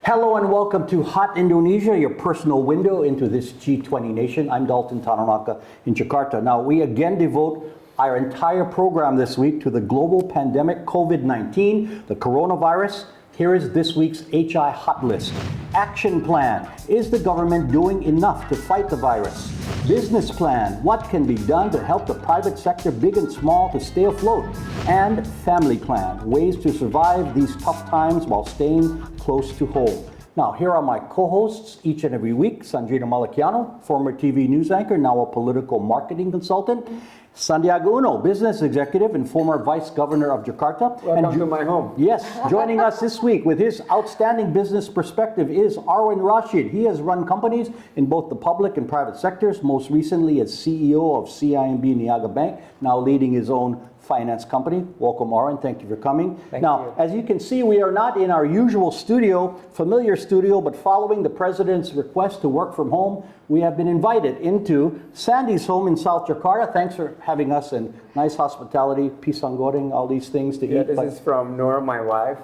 Hello and welcome to Hot Indonesia, your personal window into this G20 nation. I'm Dalton Tanonaka in Jakarta. Now, we again devote our entire program this week to the global pandemic COVID-19, the coronavirus. Here is this week's H-I HOTLIST. Action plan. Is the government doing enough to fight the virus? Business plan. What can be done to help the private sector, big and small, to stay afloat? And family plan. Ways to survive these tough times while staying close to home. Now, here are my co-hosts each and every week. Sandrina Malakiano, former TV news anchor, now a political marketing consultant. Santiago Uno, business executive and former vice governor of Jakarta. Welcome to my home. Yes, joining us this week with his outstanding business perspective is Arwin Rashid. He has run companies in both the public and private sectors, most recently as CEO of CIMB Niaga Bank, now leading his own finance company. Welcome, Arwin. Thank you for coming. Thank you. As you can see, we are not in our usual studio, familiar studio, but following the president's request to work from home, we have been invited into Sandy's home in South Jakarta. Thanks for having us, and nice hospitality, pisang goreng, all these things to eat. This is from Nora, my wife,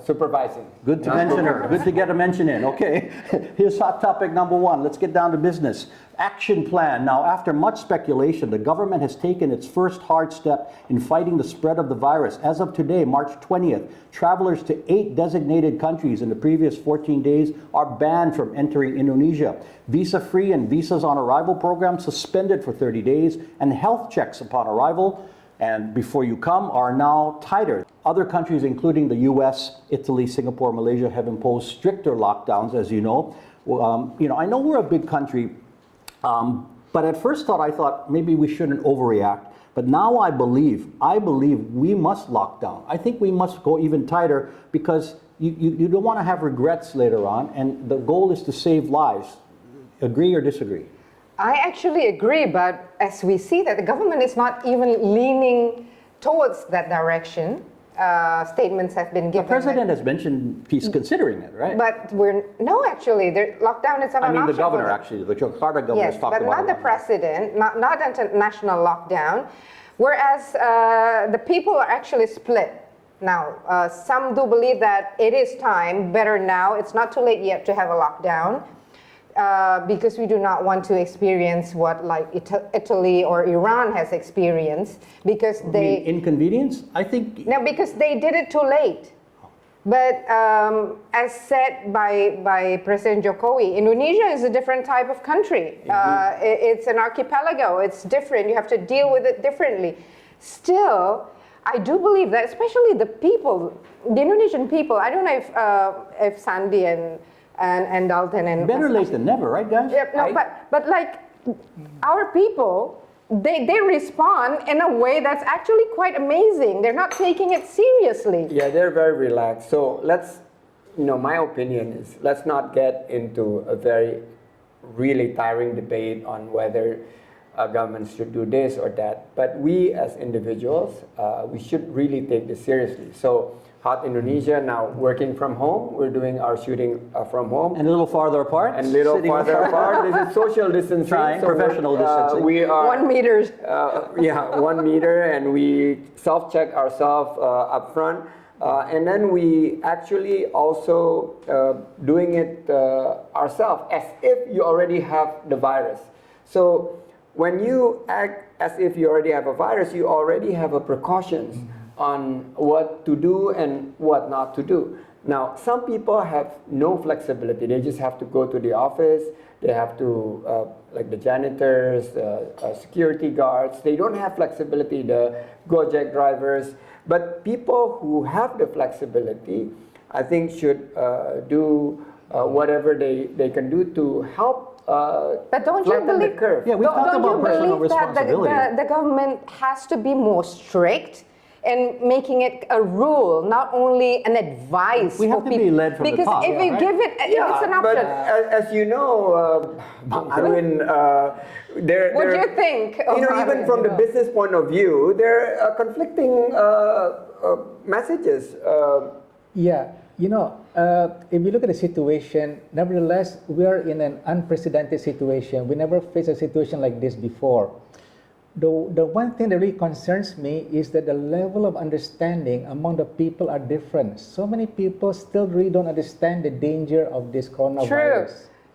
supervising. Good to mention her. Good to get a mention in. Okay, here's hot topic number one. Let's get down to business. Action plan. Now, after much speculation, the government has taken its first hard step in fighting the spread of the virus. As of today, March 20th, travelers to 8 designated countries in the previous 14 days are banned from entering Indonesia. Visa-free and visas on arrival programs suspended for 30 days, and health checks upon arrival and before you come are now tighter. Other countries, including the US, Italy, Singapore, Malaysia, have imposed stricter lockdowns, as you know. I know we're a big country, but at first I thought maybe we shouldn't overreact. But now I believe we must lock down. I think we must go even tighter because you don't want to have regrets later on, and the goal is to save lives. Agree or disagree? I actually agree, but as we see that the government is not even leaning towards that direction, statements have been given. The president has mentioned he's considering it, right? But actually, the lockdown is not an option. The governor, actually, the Jakarta governor has talked about it. Yes, but not the president, not a national lockdown, whereas the people are actually split. Now, some do believe that it is time, better now, it's not too late yet to have a lockdown. Because we do not want to experience what like Italy or Iran has experienced, because they inconvenience. I think no, because they did it too late. But as said by President Jokowi, Indonesia is a different type of country. It's an archipelago. It's different. You have to deal with it differently. Still, I do believe that, especially the people, the Indonesian people. I don't know if Sandy and Dalton and better late than never, right, guys? Yeah, no, but like our people, they respond in a way that's actually quite amazing. They're not taking it seriously. Yeah, they're very relaxed. So my opinion is let's not get into a very really tiring debate on whether governments should do this or that. But we as individuals, we should really take this seriously. So Hot Indonesia now working from home. We're doing our shooting from home. And a little farther apart. And a little farther apart. This is social distancing. Trying, professional distancing. We are 1 meter. 1 meter, and we self-check ourselves up front. And then we actually also doing it ourselves as if you already have the virus. So when you act as if you already have a virus, you already have a precautions on what to do and what not to do. Now, some people have no flexibility. They just have to go to the office. They have to, like the janitors, security guards. They don't have flexibility, the Gojek drivers. But people who have the flexibility, I think should do whatever they can do to help but don't you believe, the curve. Yeah, we talked about personal responsibility. That the government has to be more strict and making it a rule, not only an advice. We have to be led from the top. Because if you give it, if it's an option. But as you know, Arwin, what do you think? Even from the business point of view, there are conflicting messages. If you look at the situation, nevertheless, we are in an unprecedented situation. We never faced a situation like this before. the one thing that really concerns me is that the level of understanding among the people are different. So many people still really don't understand the danger of this coronavirus. True.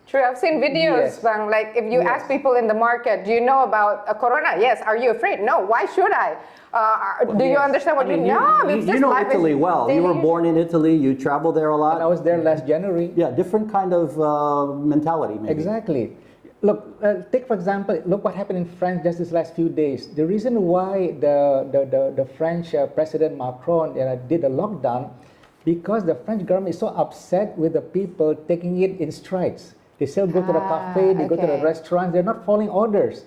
True. I've seen videos, Yes. Bang, like if you ask Yes. people in the market, do you know about corona? Yes. Are you afraid? No. Why should I? Do you yes. understand what I mean, you know? you just know life is Italy well. You were daily. born in Italy. You travel there a lot. And I was there last January. Yeah, different kind of mentality, maybe. Exactly. Look, take for example, look what happened in France just these last few days. The reason why the French President Macron did a lockdown, because the French government is so upset with the people taking it in strides. They still go to the cafe, they go to the okay. restaurants, they're not following orders.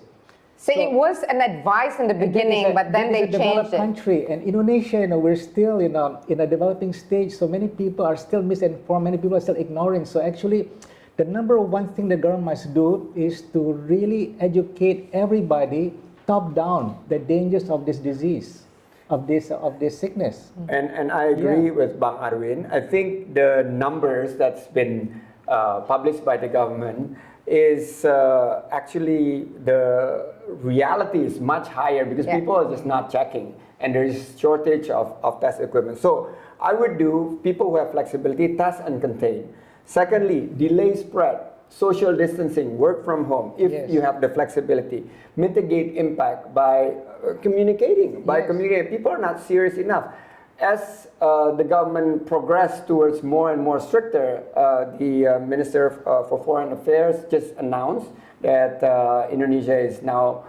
So it was an advice in the beginning, but then they It's a changed developed it. country, and Indonesia, we're still in a developing stage. So many people are still misinformed. Many people are still ignoring. So actually, the number one thing the government must do is to really educate everybody, top down, the dangers of this disease, of this sickness. And I agree with Bang Arwin. I think the numbers that's been published by the government is actually the reality is much higher because people are just not checking and there is shortage of test equipment. So I would do people who have flexibility, test and contain. Secondly, delay spread, social distancing, work from home if Yes. you have the flexibility. Mitigate impact by communicating. By Yes. communicating, people are not serious enough. As the government progressed towards more and more stricter, the Minister for Foreign Affairs just announced that Indonesia is now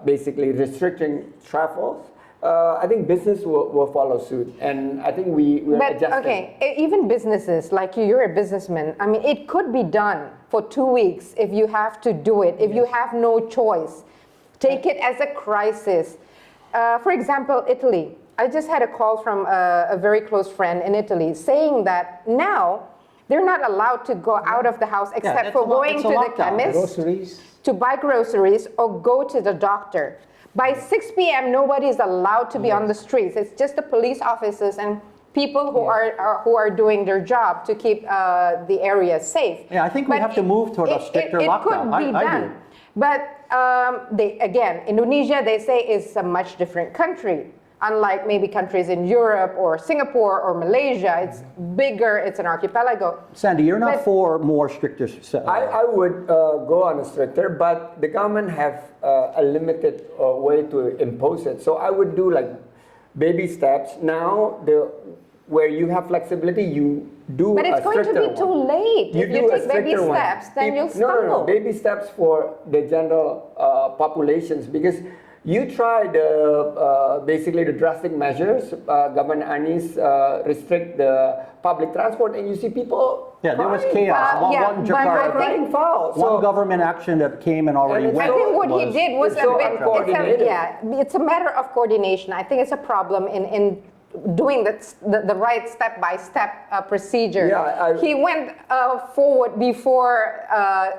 basically restricting travels. I think business will follow suit, and I think we're But adjusting. okay, even businesses, like you're a businessman, I mean, it could be done for 2 weeks if you have to do it, if you have no choice. Take it as a crisis. For example, Italy. I just had a call from a very close friend in Italy saying that now they're not allowed to go out of the house except it's for a lo- going it's to a the lockdown. chemist Groceries. to buy groceries or go to the doctor. By 6 p.m., nobody is allowed to be on the streets. It's just the police officers and people who are doing their job to keep the area safe. Yeah, I think we But have to move toward a stricter it lockdown. could be I done. do. But Indonesia, they say, is a much different country. Unlike maybe countries in Europe or Singapore or Malaysia, it's bigger, it's an archipelago. Sandy, you're not But- for more stricter. I would go on a stricter, but the government have a limited way to impose it. So I would do like baby steps. Now, where you have flexibility, you do But it's a going to stricter be too one. late. If you do a take baby stricter one. steps, then you'll No, stumble. baby steps for the general populations because you try basically the drastic measures. Governor Anies restrict the public transport, and you see people. Yeah, there was crying chaos. foul. yeah, One but I Jakarta, think- Crying foul. one So- government action that came and already And it's went. I think what he was- did was it's a so bit, uncoordinated. it's a matter of coordination. I think it's a problem in doing the right step-by-step procedure. Yeah, he went forward before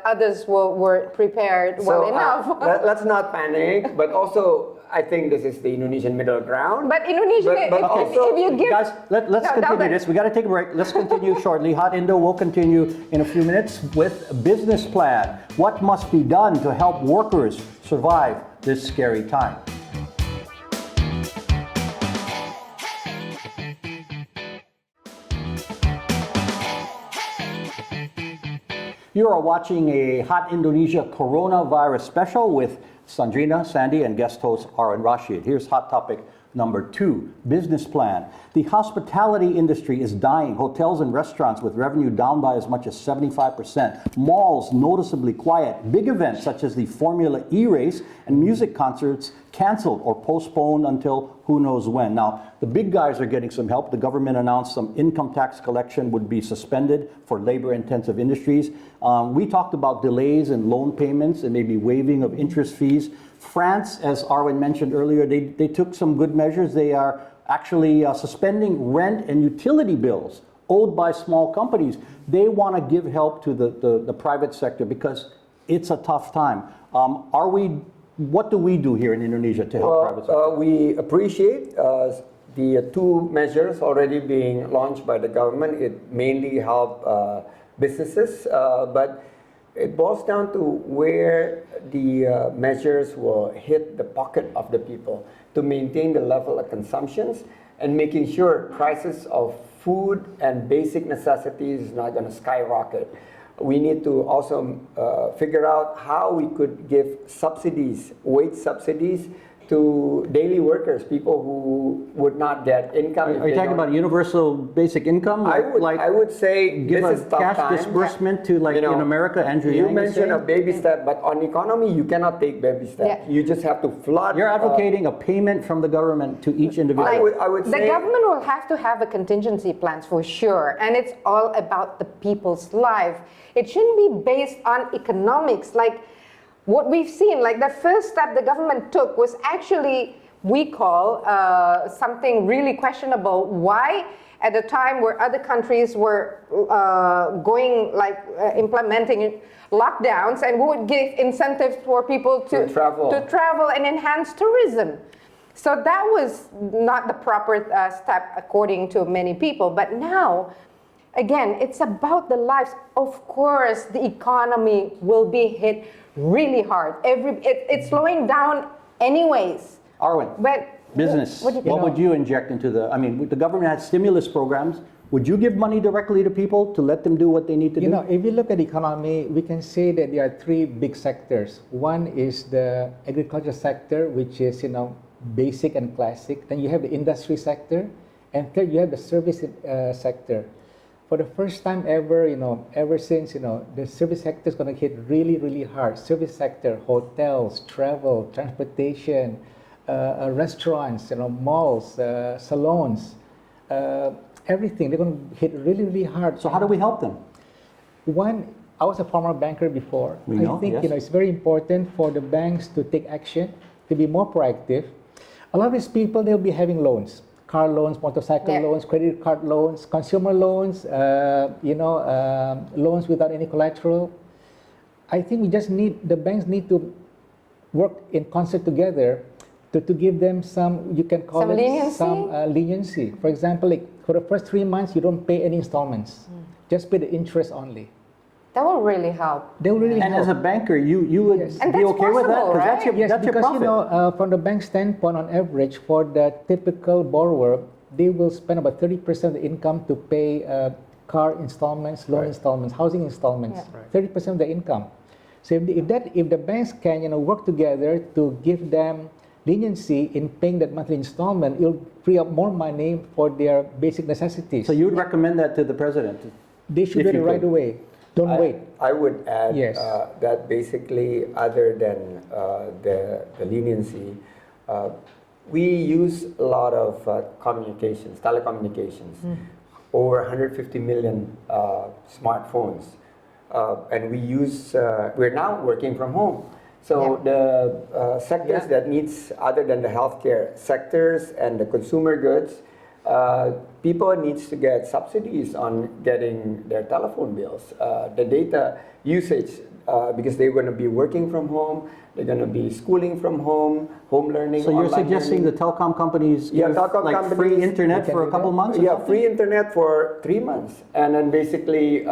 others were prepared well enough. Let's not panic, but also I think this is the Indonesian middle ground. But Indonesia, But also- if you give... Guys, let's No, continue Dalton. this. We got to take a break. Let's continue shortly. Hot Indo will continue in a few minutes with business plan. What must be done to help workers survive this scary time? You are watching a Hot Indonesia coronavirus special with Sandrina, Sandy, and guest host Aaron Rashid. Here's hot topic number 2, business plan. The hospitality industry is dying. Hotels and restaurants with revenue down by as much as 75%. Malls noticeably quiet. Big events such as the Formula E race and music concerts canceled or postponed until who knows when. Now, the big guys are getting some help. The government announced some income tax collection would be suspended for labor-intensive industries. We talked about delays in loan payments and maybe waiving of interest fees. France, as Arwin mentioned earlier, they took some good measures. They are actually suspending rent and utility bills owed by small companies. They want to give help to the private sector because it's a tough time. What do we do here in Indonesia to help private sector? We appreciate the 2 measures already being launched by the government. It mainly help businesses, but it boils down to where the measures will hit the pocket of the people to maintain the level of consumptions and making sure prices of food and basic necessities is not going to skyrocket. We need to also figure out how we could give subsidies, wage subsidies, to daily workers, people who would not get income. Are you talking about universal basic income? I would say give this a is tough cash times. disbursement to, like, You know, in America, Andrew You Yang is mentioned a saying? baby step, but on economy, you cannot take baby step. Yeah. You just have to flood. You're advocating a payment from the government to each individual. I would The say government will have to have a contingency plans for sure, and it's all about the people's life. It shouldn't be based on economics. Like what we've seen, like the first step the government took was actually, we call something really questionable. Why? At a time where other countries were implementing lockdowns and would give incentives for people to travel and enhance tourism. So that was not the proper step according to many people. But now, again, it's about the lives. Of course, the economy will be hit really hard. It's slowing down anyways. Arwin, But business, what do you what think? would you inject into the government has stimulus programs. Would you give money directly to people to let them do what they need to do? You know, if you look at the economy, we can say that there are three big sectors. One is the agriculture sector, which is, basic and classic. Then you have the industry sector, and third, you have the service sector. For the first time ever, ever since, the service sector is going to hit really, really hard. Service sector, hotels, travel, transportation, restaurants, malls, salons, everything. They're going to hit really, really hard. So how do we help them? One, I was a former banker before. We know, I think yes. It's very important for the banks to take action, to be more proactive. A lot of these people, they'll be having loans. Car loans, motorcycle loans, credit card loans, consumer loans, loans without any collateral. I think the banks need to work in concert together to give them some, you can call Some it leniency? some leniency. For example, like for the first 3 months, you don't pay any installments. Just pay the interest only. That will really help. They will really And help. as a banker, you would Yes. And be that's okay with that? possible, Because that's your, right? Yes, that's your because profit. from the bank standpoint, on average, for the typical borrower, they will spend about 30% of the income to pay car installments, loan installments, housing installments. Yeah. 30% of the income. So if the banks can work together to give them leniency in paying that monthly installment, it'll free up more money for their basic necessities. So you would recommend that to the president? They should if do it you right could. away. Don't wait. I would add Yes. that basically, other than the leniency, we use a lot of communications, telecommunications, over 150 million smartphones, and we're now working from home. So the sectors that needs, other than the healthcare sectors and the consumer goods, people needs to get subsidies on getting their telephone bills, the data usage, because they're going to be working from home, they're going to be schooling from home, home learning. So you're online suggesting learning. the telecom companies give telecom like free companies, internet for a couple months? or Yeah, something? free internet for 3 months, and then basically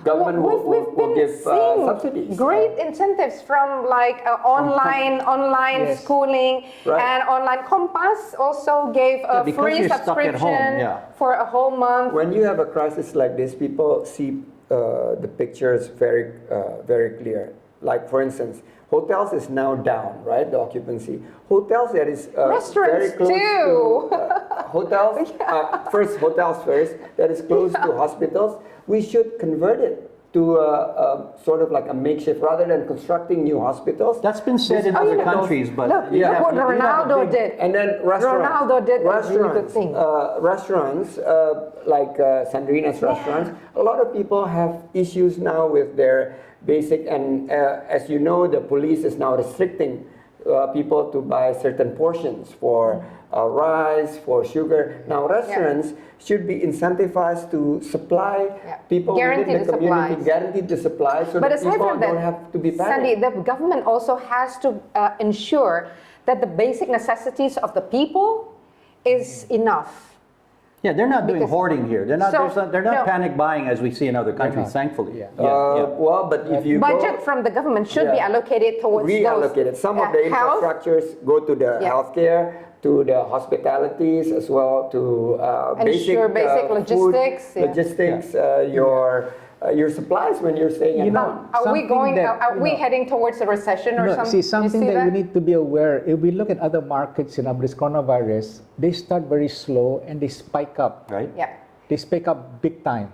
government will been give seeing subsidies. Great incentives from like online Yes. schooling Right. and online. Compass also gave a because free you're stuck at home, subscription for a whole month. When you have a crisis like this, people see the pictures very, very clear. Like, for instance, hotels is now down, right? The occupancy. Hotels that is very Restaurants close too. to hotels. Hotels first that is close to hospitals. We should convert it to sort of like a makeshift rather than constructing new hospitals. That's been said in other countries, but Look, you look have- what you have a Ronaldo big- did. And then restaurants. Ronaldo did a really good thing. Restaurants, like Sandrina's restaurants, a lot of people have issues now with their basic, and as you know, the police is now restricting people to buy certain portions for rice, for sugar. Now restaurants should be incentivized to supply people Guaranteed within the the community, supplies. guaranteed the supply, so But that aside people from that, don't have to be Sandy, panicked. the government also has to ensure that the basic necessities of the people is enough. Yeah, they're not doing Because- hoarding here. They're not. They're not no. panic buying as we see in other countries. not. Thankfully. Yeah. Well, but if you Budget go, from the government should be Yeah. allocated towards reallocated. those, Some of the health. infrastructures go to the Yeah. healthcare, to the hospitalities as well, to Ensure basic food, logistics, yeah. logistics, your supplies when you're staying at You know, home. Are we something going? that, Are you we know- heading towards a recession or No, something? see, something that we need to be aware, if we look at other markets, this coronavirus, they start very slow and they spike up. Right. Yeah. They spike up big time.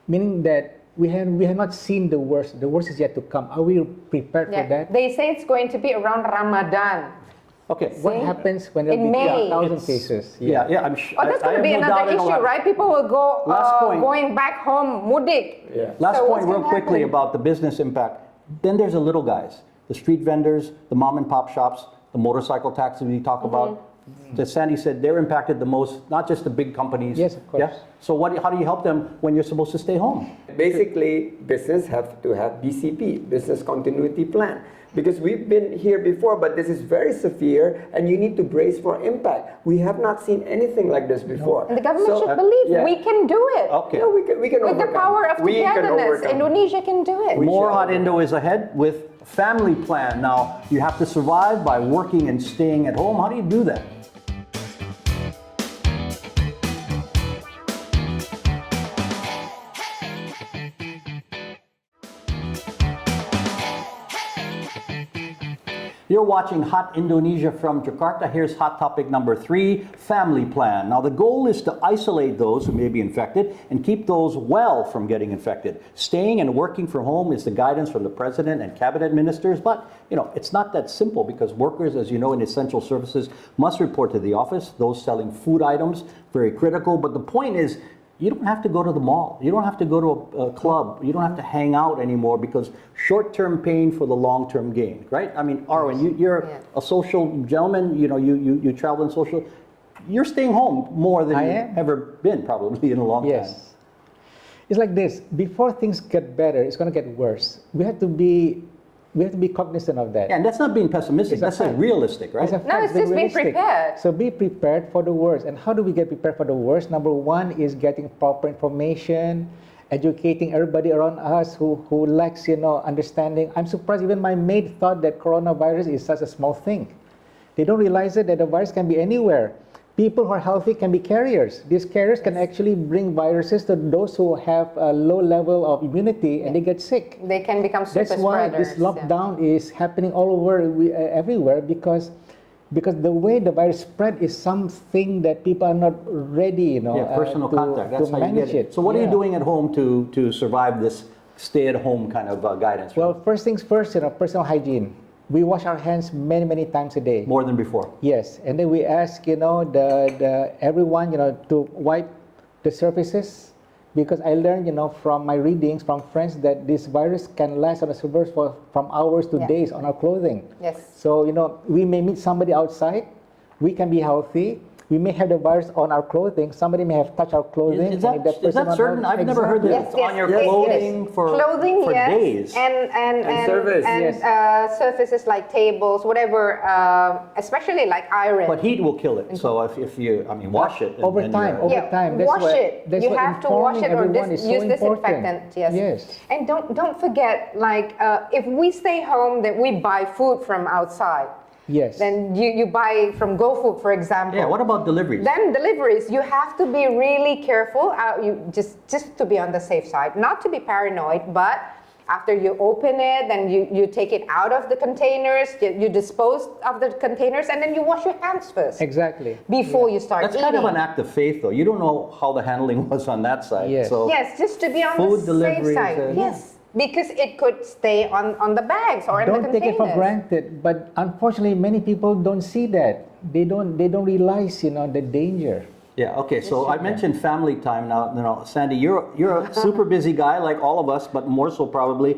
Meaning that we have not seen the worst. The worst is yet to come. Are we prepared for Yeah. that? They say it's going to be around Ramadan. Okay. What See? happens when there In will be May. 1,000 cases? Yeah. I'm Oh, that's going to be another issue, right? People will go Last point. going back home mudik. Yeah. Last So point, what's real gonna quickly, happen? about the business impact. Then there's the little guys, the street vendors, the mom and pop shops, the motorcycle taxis we talk about. As Sandy said, they're impacted the most, not just the big companies. Yes, of course. Yeah? So how do you help them when you're supposed to stay home? Basically, business have to have BCP, business continuity plan. Because we've been here before, but this is very severe and you need to brace for impact. We have not seen anything like this before. And the government So, should believe yeah. we can do it. Okay. Yeah, we can With the overcome. power of We can togetherness, overcome. Indonesia can do it. More shall. Hot Indo is ahead with family plan. Now, you have to survive by working and staying at home. How do you do that? You're watching Hot Indonesia from Jakarta. Here's hot topic number 3, family plan. Now, the goal is to isolate those who may be infected and keep those well from getting infected. Staying and working from home is the guidance from the president and cabinet ministers, but it's not that simple because workers, as you know, in essential services must report to the office. Those selling food items, very critical. But the point is, you don't have to go to the mall. You don't have to go to a club. You don't have to hang out anymore because short-term pain for the long-term gain, right? I mean, Arwen, you're Yeah. a social gentleman. You travel in social. You're staying home more than I you've am. ever been probably in a long time. Yes. It's like this. Before things get better, it's going to get worse. We have to be cognizant of that. Yeah, and that's not being pessimistic. It's a That's fact. realistic, right? It's a No, fact, it's just being realistic. prepared. So be prepared for the worst. And how do we get prepared for the worst? Number one is getting proper information, educating everybody around us who lacks, understanding. I'm surprised even my maid thought that coronavirus is such a small thing. They don't realize that the virus can be anywhere. People who are healthy can be carriers. These carriers can actually bring viruses to those who have a low level of immunity and they get sick. They can become super That's why this spreaders, yeah. lockdown is happening all over everywhere because the way the virus spread is something that people are not ready, Personal contact. That's to how you manage get it. So what are you Yeah. doing at home to survive this stay-at-home kind of guidance? Well, first things first, personal hygiene. We wash our hands many, many times a day. More than before. Yes, and then we ask, everyone, to wipe the surfaces, because I learned, from my readings from friends that this virus can last on the surface from hours to Yeah. days on our clothing. Yes. So, we may meet somebody outside, we can be healthy, we may have the virus on our clothing, somebody may have touched our clothing. Is and if that person not certain? healthy- I've never heard that. Exactly. It's on your yes, clothing yes. for Clothing, yes. days. And service. Yes. surfaces like tables, whatever, especially like iron. But heat will kill it. So if you, wash it. and Over then time, you're- over Yeah, time. That's wash why- it. that's You why have to wash informing it or everyone is so use important. disinfectant. Yes. Yes. And don't forget, if we stay home, that we buy food from outside. Yes. Then you buy from GoFood, for example. Yeah, what about deliveries? Then deliveries, you have to be really careful. You just to be on the safe side, not to be paranoid, but after you open it, then you take it out of the containers, you dispose of the containers, and then you wash your hands first Exactly. before you start That's eating. kind of an act of faith, though. You don't know how the handling was on that side. Yes. So Yes, just to be on Food the safe deliveries, side. Yes, because it could stay on the bags or in the Don't containers. take it for granted, but unfortunately, many people don't see that. They don't realize, the danger. yeah, okay. So I mentioned family time now. Sandy, you're a super busy guy like all of us, but more so probably.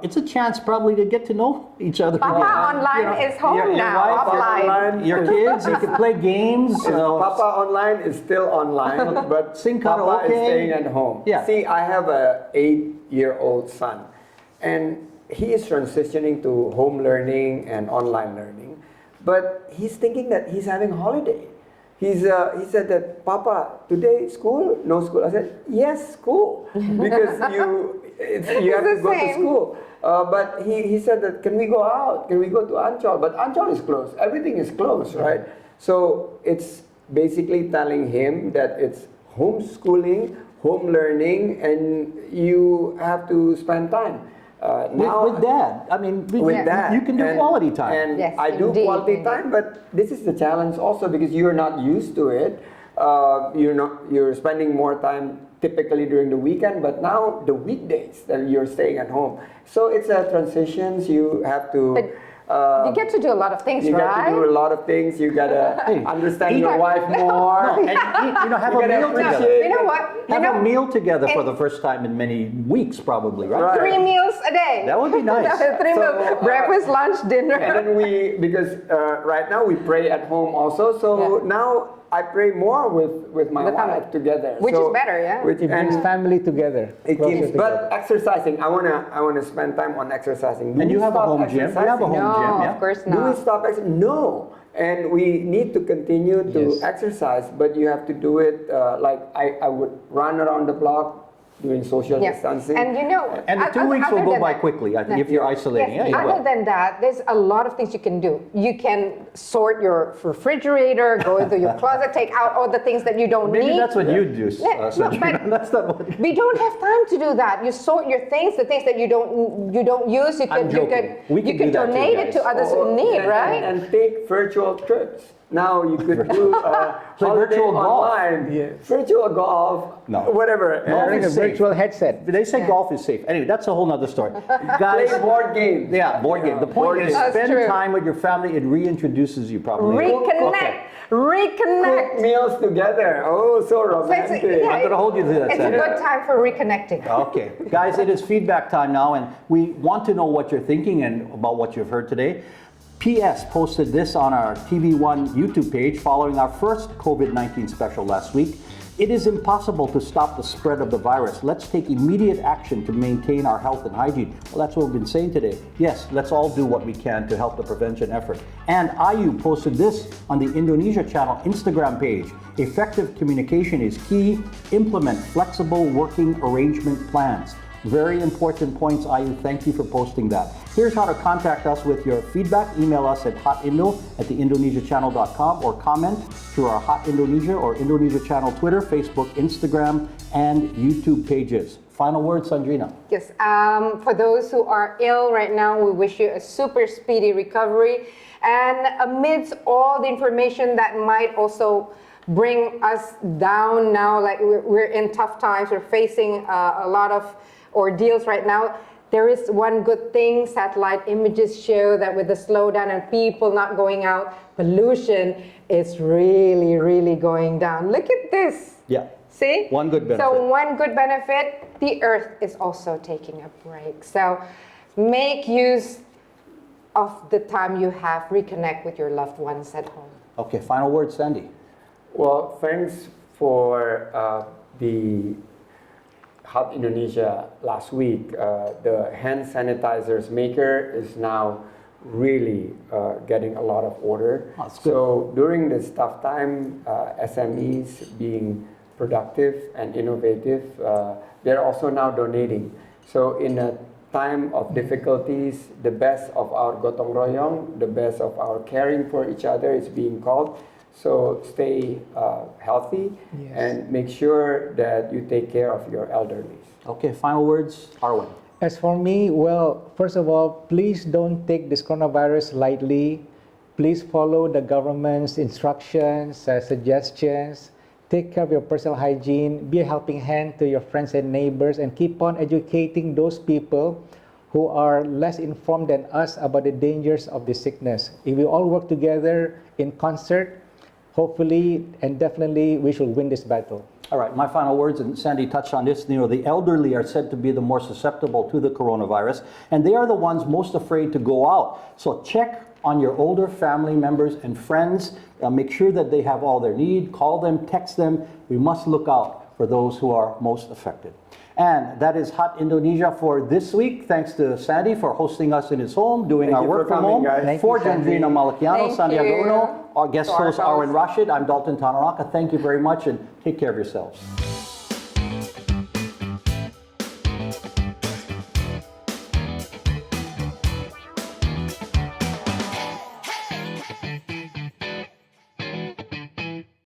It's a chance probably to get to know each other. Papa online is home your now, wife, offline. Your kids, you can play games. Papa online is still online, but Sing Papa karaoke. is staying at home. Yeah. See, I have a 8-year-old son, and he is transitioning to home learning and online learning, but he's thinking that he's having holiday. he said that, Papa, today school? No school. I said, yes, school. Because you have to the go to same. school. But he said that, can we go out? Can we go to Ancol? But Ancol is closed. Everything is closed, right? So it's basically telling him that it's homeschooling, home learning, and you have to spend time. With dad. I mean, With that, you can do quality time. And Yes, I do indeed, quality indeed. time, but this is the challenge also because you're not used to it. You're spending more time typically during the weekend, but now the weekdays that you're staying at home. So it's a transition. You have to. You get to do a lot of things, You right? get to do a lot of things. You gotta understand your wife more. And eat, have You a gotta meal together. appreciate- You know what? Have a meal together for and- the first time in many weeks, probably, right? Right. 3 meals a day. That would be nice. 3 meals. So, Breakfast, lunch, dinner. And then because right now we pray at home also. So Yeah. now I pray more with my The wife family. together. Which So- is better, yeah. Which, It brings and family together. it closer keeps, together. but exercising, I wanna spend time on exercising. Do And you we have a stop home gym. You have a exercising? home No, gym, yeah? of course Do we not. stop exercising? No. And we need to continue to Yes. exercise, but you have to do it like I would run around the block doing social Yeah. distancing. And you know, And the 2 weeks will other go than by that- quickly, I think, if you're isolating. Yes, Yeah, you other will. than that, there's a lot of things you can do. You can sort your refrigerator, go into your closet, take out all the things that you don't Maybe need. that's what you do, Yeah, no, Sandrina. but- That's not what. We don't have time to do that. You sort your things, the things that you don't use. You I'm could joking. We you can do could that too, donate it to guys. others in need, right? And take virtual trips. Now you could do Play holiday virtual golf. online, Yes. virtual golf, No. whatever. Wearing a is safe. virtual headset. They say golf is safe. Anyway, that's a whole nother story. Play Guys, board games. yeah, board game. The point Board is games. That's spend true. time with your family. It reintroduces you probably. Reconnect, reconnect. Cook meals together. Oh, so So romantic. I'm gonna hold you to that, It's a Sandra. good time for reconnecting. Okay, guys, it is feedback time now, and we want to know what you're thinking and about what you've heard today. PS posted this on our TV1 YouTube page following our first COVID-19 special last week. It is impossible to stop the spread of the virus. Let's take immediate action to maintain our health and hygiene. Well, that's what we've been saying today. Yes, let's all do what we can to help the prevention effort. And IU posted this on the Indonesia Channel Instagram page. Effective communication is key. Implement flexible working arrangement plans. Very important points, IU. Thank you for posting that. Here's how to contact us with your feedback. Email us at hotindo@theindonesiachannel.com or comment through our Hot Indonesia or Indonesia Channel Twitter, Facebook, Instagram, and YouTube pages. Final word, Sandrina. Yes, for those who are ill right now, we wish you a super speedy recovery. And amidst all the information that might also bring us down now, like we're in tough times, we're facing a lot of ordeals right now. There is one good thing. Satellite images show that with the slowdown and people not going out, pollution is really, really going down. Look at this. Yeah. See? One good benefit. So one good benefit, the earth is also taking a break. So make use of the time you have, reconnect with your loved ones at home. Okay, final word, Sandy. Well, thanks for the Hot Indonesia last week. The hand sanitizers maker is now really getting a lot of order. Oh, that's good. So during this tough time, SMEs being productive and innovative, they're also now donating. So in a time of difficulties, the best of our gotong royong, the best of our caring for each other is being called. So stay healthy Yes. and make sure that you take care of your elderly. Okay, final words, Arwen. As for me, well, first of all, please don't take this coronavirus lightly. Please follow the government's instructions, suggestions. Take care of your personal hygiene. Be a helping hand to your friends and neighbors, and keep on educating those people who are less informed than us about the dangers of this sickness. If we all work together in concert, hopefully and definitely we should win this battle. All right, my final words, and Sandy touched on this, the elderly are said to be the more susceptible to the coronavirus, and they are the ones most afraid to go out. So check on your older family members and friends. Make sure that they have all their need. Call them, text them. We must look out for those who are most affected. And that is Hot Indonesia for this week. Thanks to Sandy for hosting us in his home, doing Thank our you for work from coming, home. guys. Thank For you, Sandy. Jandrina Malakiano, Thank Santiago you. Uno, Our guest to our host, Arwen host. Rashid. I'm Dalton Tanaraka. Thank you very much and take care of yourselves.